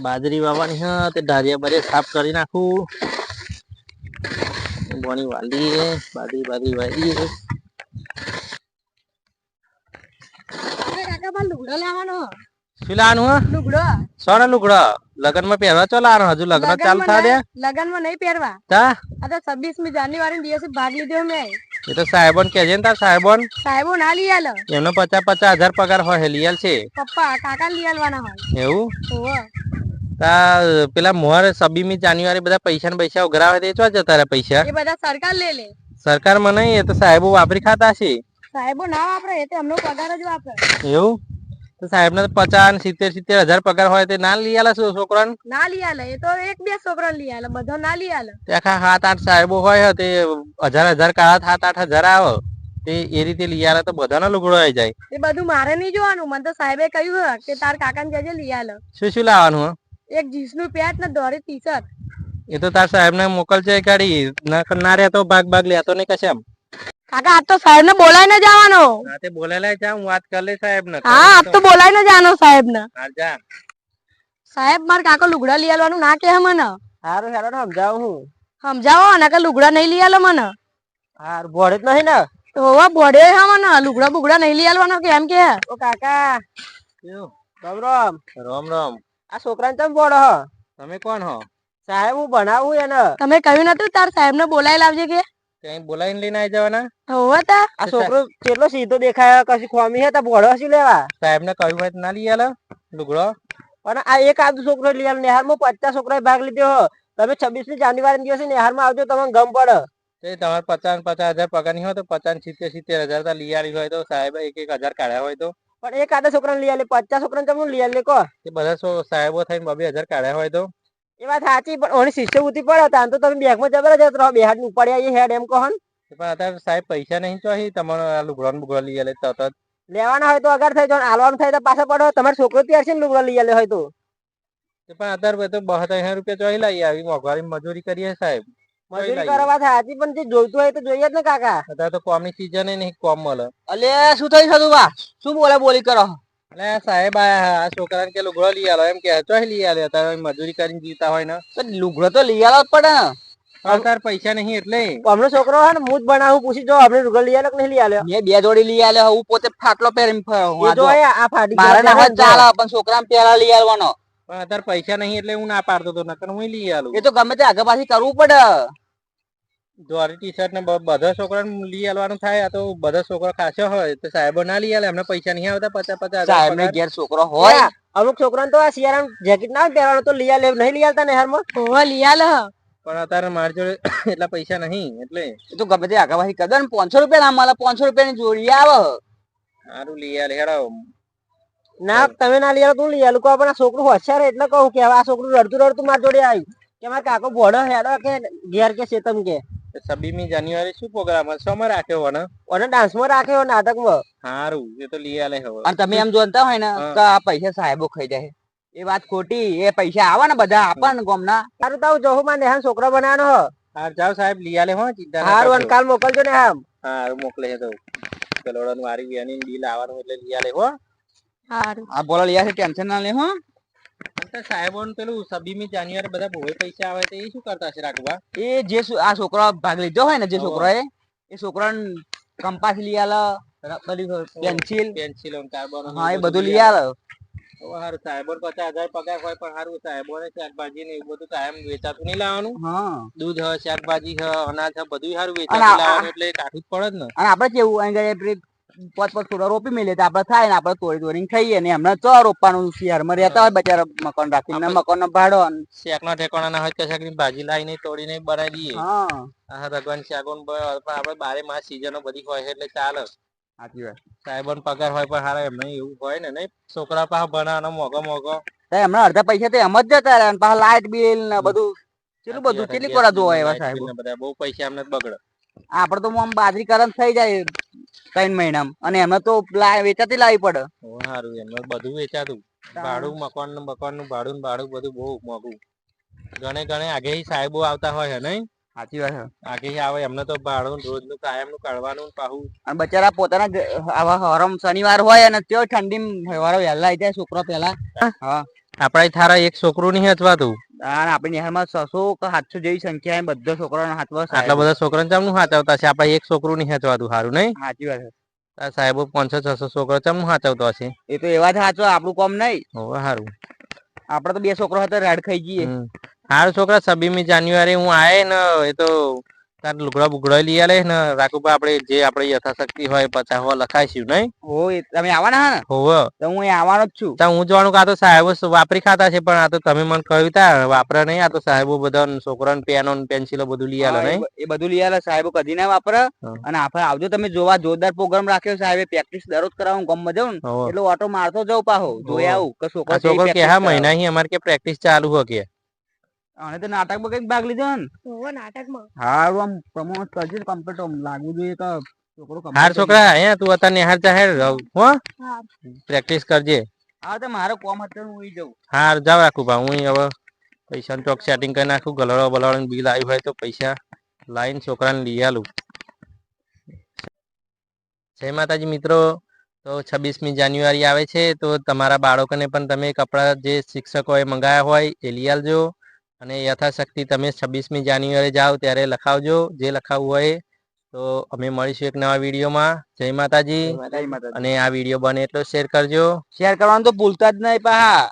બાજરી વાવવાની હ તે ઢારિયા બધે સાફ કરી નાખું. બોની વાલી બાજરી વાળી કાકા પણ લુગડો લેવાનો શું લાવવાનું હ લુગડો સોના લુગડો લગન માં પહેરવા ચો લાવવાનો હજુ લગ્ન ચાલુ થા દે લગન માં નહીં પહેરવા તા આ તો 26મી જાન્યુઆરી દિવસે ભાગ લીધો મેં એ તો સાહેબોન કેજે ને તાર સાહેબો ના લઈ આલો એમનો 50,000 પગાર હોય લિયલ છે પપ્પા કાકા લઈ આલવાના હોય એવું ઓહો તા પેલા મોહર 26મી જાન્યુઆરી બધા પૈસા ઉઘરાવે તે ચો જતા રે પૈસા એ બધા સરકાર લે સરકાર માં નહીં એ તો સાહેબો વાપરી ખાતા છે સાહેબો ના વાપરે એ તો એમનો પગાર જ વાપરે એવું તો સાહેબ ને 50,000 70,000 પગાર હોય તે ના લઈ આલે છોકરાને ના લઈ આલે એ તો એક બે છોકરા લઈ આલે બધા ના લઈ આલે તે આખા 7-8 સાહેબો હોય તે 1000 કાળા 7-8,000 આવે તે એ રીતે લઈ આલે તો બધાનો લુગડો આવી જાય એ બધું મારે નહીં જોવાનું મને તો સાહેબે કહ્યું કે તાર કાકાને જજે લઈ આલે શું લાવવાનું એક જીન્સ નું પેન્ટ ને દોરી ટી-શર્ટ એ તો તાર સાહેબ ને મોકલજે ગાડી ના રે તો ભાગ લેતો નહીં કશે એમ કાકા આજ તો સાહેબ ને બોલાઈને જવાનો હા તે બોલાયલા જા હું વાત કરી લે સાહેબ ને હા આજ તો બોલાઈને જવાનો સાહેબ ને હા જા સાહેબ માર કાકો લુગડા લઈ આલવાનું ના કે મને હારું હેરો ને સમજાવું હું સમજાવો ને કે લુગડા નહીં લઈ આલો મને હારું ભોળે જ નહીં ને હોવા ભોડે હા મને લુગડા બુગડા નહીં લઈ આલવાનો કે એમ કે ઓ કાકા રામ રામ આ છોકરાને તમે બોલો હો તમે કોણ હો સાહેબ હું ભણાવું એને તમે કહ્યું નતું તાર સાહેબ ને બોલાઈ લાવજે કે ત્યાં બોલાઈને લઈને આવી જવાના હોવા તા આ છોકરો કેટલો સીધો દેખાય કશી ખોમી હે તો ભોળો શું લેવા સાહેબ ને કહ્યું હોય ના લઈ આલે લુગડો પણ આ એક આદુ છોકરો લઈ આલે નેહાર માં 50 છોકરાએ ભાગ લીધો હો તમે 26મી જાન્યુઆરી દિવસે નેહાર માં આવજો તમને ગમ પડે તે તમારે 50,000 પગાર ની હોય તો 50,000 લઈ આલી હોય તો સાહેબ 1,000 કાઢ્યા હોય તો પણ એક આદા છોકરાને લઈ આલે 50 છોકરાને તમે લઈ આલે કો એ બધા સાહેબો થઈને 2,000 કાઢ્યા હોય તો એ વાત સાચી પણ ઓની શિષ્યવૃત્તિ પડે તાન તો તમે બેંકમાં જબરજસ્ત રહો બેહાડ ઉપાડી આવીએ હેડ એમ કહો ને પણ અત્યારે સાહેબ પૈસા નહીં ચોહી તમારો લુગડો બુગડો લઈ આલે તરત લેવાના હોય તો અગર થઈ જાય આલવાનું થાય તો પાછા પડો તમારો છોકરો તૈયાર છે ને લુગડો લઈ આલે હોય તો પણ અત્યારે તો 72,000 રૂપિયા ચોહી લાવી આવી મોંઘવારી મજૂરી કરીએ સાહેબ મજૂરી કરવા સાચી પણ જે જોઈતું હોય તો જોઈએ જ ને કાકા અત્યારે તો કોમની સીઝન નહીં કોમ મળે અલે શું થઈ થતું બા શું બોલી કરો અલે સાહેબ આ છોકરાને કે લુગડો લઈ આલો એમ કે ચોહી લઈ આલે અત્યારે મજૂરી કરીને જીવતા હોય ને તો લુગડો તો લઈ આલો જ પડે ને તાર પૈસા નહીં એટલે અમને છોકરો હે ને હું જ બનાવું પૂછી જો આપણે લુગડો લઈ આલો કે નહીં લઈ આલ્યો મેં 2 જોડી લઈ આલ્યો હું પોતે ફાટલો પહેરીને ફરું જો આ ફાટી મારે ના ચાલે પણ છોકરાને પહેલા લઈ આલવાનો પણ અત્યારે પૈસા નહીં એટલે હું ના પાડતો તો નકર હું લઈ આલું એ તો ગમે તે આગળ પાછી કરવું પડે દોરી ટી-શર્ટ ને બધા છોકરાને લઈ આલવાનું થાય આ તો બધા છોકરા ખાસો હોય તો સાહેબો ના લઈ આલે એમને પૈસા નહીં આવતા 50,000 સાહેબ ને ઘેર છોકરો હોય અમુક છોકરાને તો આ શિયાળાનું જેકેટ ના પહેરવાનું તો લઈ આલે નહીં લઈ આલતા ને હારમાં હોવા લઈ આલે પણ અત્યારે મારી જોડે એટલા પૈસા નહીં એટલે તો ગમે તે આગળ પાછી કદન 500 રૂપિયા ના મળે 500 રૂપિયાની જોડી આવે સારું લઈ આલે હેડો ના તમે ના લઈ આલો તું લઈ આલું કહો પણ આ છોકરું હોશિયાર એટલે કહું કે આ છોકરું રડતું માર જોડે આવ્યું કે મારા કાકો ભોળો હેડો કે ઘેર કે ચેતમ કે 26મી જાન્યુઆરી શું પ્રોગ્રામ શોમાં રાખ્યો અને ડાન્સમાં રાખ્યો નાટકમાં સારું એ તો લઈ આલે હવે અને તમે એમ જોતા હોય ને કે આ પૈસા સાહેબો ખાઈ જાય એ વાત ખોટી એ પૈસા આવે ને બધા આપે ને ગોમના સારું તો જહુ માં નેહાન છોકરો બનાવવાનો હો હા જાવ સાહેબ લઈ આલે હો ચિંતા ના સારું અને કાલ મોકલજો ને હારું મોકલે તો પેલોડન વારી વેની બિલ આવવાનું એટલે લઈ આલે હો સારું આ બોલો લઈ આલે ટેન્શન ના લે હો સાહેબો પેલું 26મી જાન્યુઆરી બધા બહુ પૈસા આવે તો એ શું કરતા છે રાખવા એ જે આ છોકરો ભાગ લીધો હોય ને જે છોકરો એ છોકરાને કંપાસ લઈ આલે પેન્સિલ કાર્બન હા એ બધું લઈ આલે સારું સાહેબો 50,000 પગાર હોય પણ સારું સાહેબો ને શાકભાજી ને એવું બધું કાયમ વેચાતું નહીં લાવવાનું દૂધ હ શાકભાજી હ અનાજ હ બધું સારું વેચાતું લાવવાનું એટલે કાઢવું જ પડે ને અને આપડે કેવું પાંચ થોડા રોપી મેલે તો આપડે થાય ને આપડે તોડીને ખાઈએ ને એમને ચો રોપવાનું શહેરમાં રહેતા હોય બચારા મકાન રાખીને મકાન નો ભાડો શેક ના ઠેકાણા ના હોય તો શાક ની ભાજી લાવીને તોડીને બનાવી દઈએ રગન શાકોન પણ આપડે 12 માસ સીઝનો બધી હોય એટલે ચાલે સાચી વાત સાહેબો પગાર હોય પણ હારા એમને એવું હોય ને નહીં છોકરા પાસે ભણાવવાનો મોગો એમના અડધા પૈસા તો એમ જ જતા રહે પાછા લાઇટ બિલ ને બધું કેટલું બધું કેટલી કોડા જોવા એવા સાહેબ બધા બહુ પૈસા એમને બગડે આપડે તો આમ બાજરી કરન થઈ જાય 3 મહિનામાં અને એમને તો વેચાતી લાવી પડે સારું એમને બધું વેચાતું ભાડું મકાન નું ભાડું બધું બહુ મોંઘું ગણે આગે સાહેબો આવતા હોય નહીં સાચી વાત આગે આવે એમને તો ભાડું રોજ નું કાયમ નું કાઢવાનું પાહું અને બચારા પોતાના આવા હરમ શનિવાર હોય અને त्यो ઠંડી વાળો વહેલા આવી જાય છોકરો પેલા હા આપડા થારા એક છોકરું નહીં હચવાતું. આપણી નિહાળમાં 600 કે 700 જેવી સંખ્યા બધા છોકરાનો હાથવા. આટલા બધા છોકરાને ચમનું હાચવતા છે? આપડે એક છોકરું નહીં હચવાતું. સારું નહીં? સાચી વાત છે. સાહેબો 500-600 છોકરા ચમનું હાચવતો હશે? એ તો એવા જ હાચવા, આપણું કામ નહીં. સારું. આપડે તો 2 છોકરો હતા, રાડ ખાઈ જઈએ. હારું છોકરા, 26મી જાન્યુઆરી હું આયે ને એ તો તાર લુગડા બુગડા લઈ આલે ને રાખુબા, આપણે જે આપણે યથાશક્તિ હોય 50 લખાઈશું નહીં? હોય તમે આવવાના હા ને? હોવ તો હું આવવાનો જ છું. હું જોવાનું કે આ તો સાહેબો વાપરી ખાતા છે, પણ આ તો તમે મને કહ્યું તા વાપરે નહીં. આ તો સાહેબો બધા છોકરાને પેનો પેન્સિલો બધું લઈ આલે નહીં? એ બધું લઈ આલે સાહેબો, કદી ના વાપરે. અને આપણે આવજો તમે જોવા, જોરદાર પ્રોગ્રામ રાખ્યો સાહેબે. પ્રેક્ટિસ દરરોજ કરાવું ગામમાં જાઉં ને એટલે ઓટો મારતો જાઉં પાહો જોઈ આવું કે છોકરો કે હા મહિના અહીં અમારે કે પ્રેક્ટિસ ચાલુ હો કે. અને તો નાટકમાં કઈક ભાગ લીધો ને? નાટકમાં હારું આમ પ્રમોટ કરજે, કમ્પ્લીટ આમ લાગવું જોઈએ કે છોકરો. હાર છોકરા, અહીંયા તું અત્યારે નિહાર જાહેર હો, પ્રેક્ટિસ કરજે. હા તો મારો કોમ હતો, હું જઉં. હાર જાવ રાખું બા, હું હવે પૈસા ચોક સેટિંગ કરી નાખું. ગલડો બલડો બિલ આવ્યું હોય તો પૈસા લાઈન છોકરાને લઈ આલું. જય માતાજી મિત્રો. તો 26મી જાન્યુઆરી આવે છે, તો તમારા બાળકોને પણ તમે કપડાં જે શિક્ષકોએ મંગાવ્યા હોય એ લઈ આલજો. અને યથાશક્તિ તમે 26મી જાન્યુઆરી જાઓ ત્યારે લખાવજો જે લખાવવું હોય. તો અમે મળીશું એક નવા વિડીયોમાં. જય માતાજી. અને આ વિડીયો બને એટલો શેર કરજો. શેર કરવાનું તો ભૂલતા જ નહીં પા.